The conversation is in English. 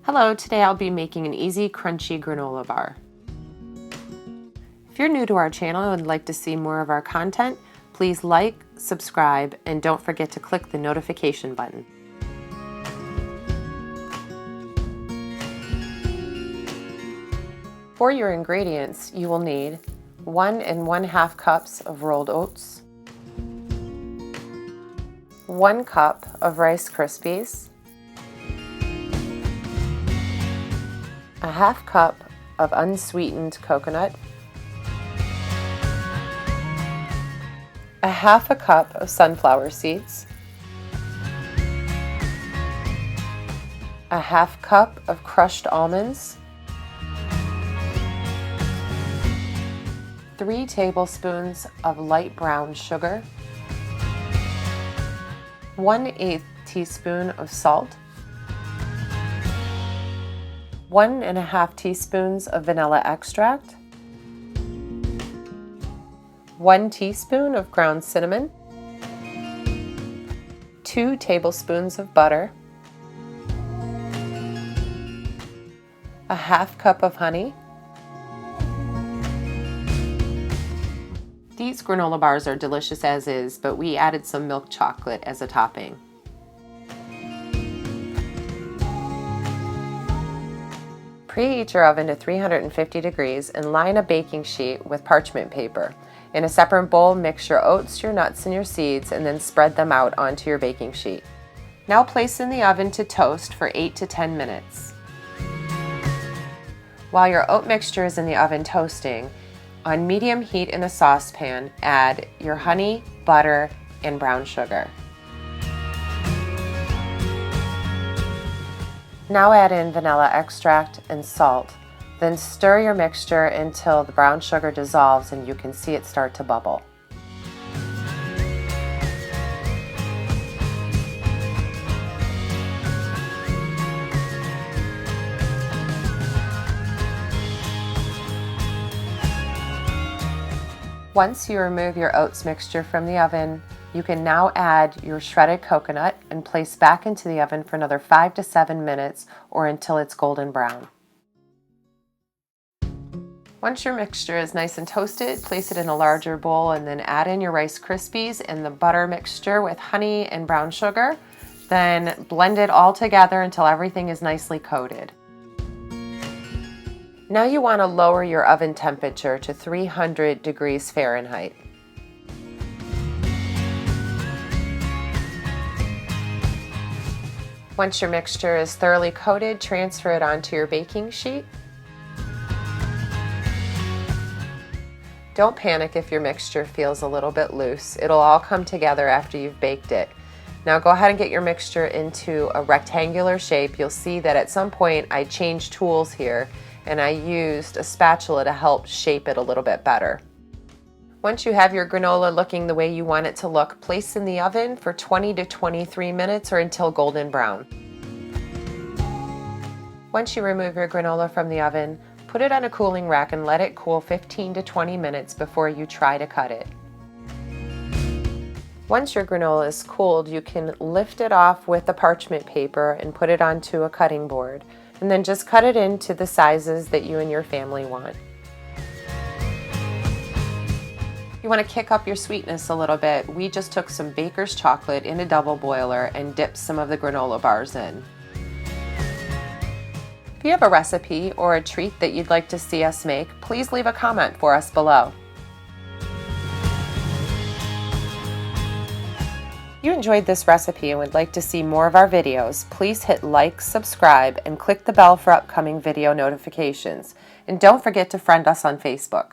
Hello, today I'll be making an easy, crunchy granola bar. If you're new to our channel and would like to see more of our content, please like, subscribe, and don't forget to click the notification button. For your ingredients, you will need 1 1/2 cups of rolled oats, 1 cup of Rice Krispies, a 1/2 cup of unsweetened coconut, a 1/2 cup of sunflower seeds, a 1/2 cup of crushed almonds, 3 tablespoons of light brown sugar, 1/8 teaspoon of salt, 1 1/2 teaspoons of vanilla extract, 1 teaspoon of ground cinnamon, 2 tablespoons of butter, a 1/2 cup of honey. These granola bars are delicious as is, but we added some milk chocolate as a topping. Preheat your oven to 350 degrees and line a baking sheet with parchment paper. In a separate bowl, mix your oats, your nuts, and your seeds, and then spread them out onto your baking sheet. Now place in the oven to toast for 8 to 10 minutes. While your oat mixture is in the oven toasting, on medium heat in a saucepan, add your honey, butter, and brown sugar. Now add in vanilla extract and salt. Then stir your mixture until the brown sugar dissolves and you can see it start to bubble. Once you remove your oats mixture from the oven, you can now add your shredded coconut and place back into the oven for another 5 to 7 minutes or until it's golden brown. Once your mixture is nice and toasted, place it in a larger bowl and then add in your Rice Krispies and the butter mixture with honey and brown sugar. Then blend it all together until everything is nicely coated. Now you want to lower your oven temperature to 300 degrees Fahrenheit. Once your mixture is thoroughly coated, transfer it onto your baking sheet. Don't panic if your mixture feels a little bit loose. It'll all come together after you've baked it. Now go ahead and get your mixture into a rectangular shape. You'll see that at some point I changed tools here and I used a spatula to help shape it a little bit better. Once you have your granola looking the way you want it to look, place in the oven for 20 to 23 minutes or until golden brown. Once you remove your granola from the oven, put it on a cooling rack and let it cool 15 to 20 minutes before you try to cut it. Once your granola is cooled, you can lift it off with the parchment paper and put it onto a cutting board, and then just cut it into the sizes that you and your family want. You want to kick up your sweetness a little bit. We just took some baker's chocolate in a double boiler and dipped some of the granola bars in. If you have a recipe or a treat that you'd like to see us make, please leave a comment for us below. If you enjoyed this recipe and would like to see more of our videos, please hit like, subscribe, and click the bell for upcoming video notifications. And don't forget to friend us on Facebook.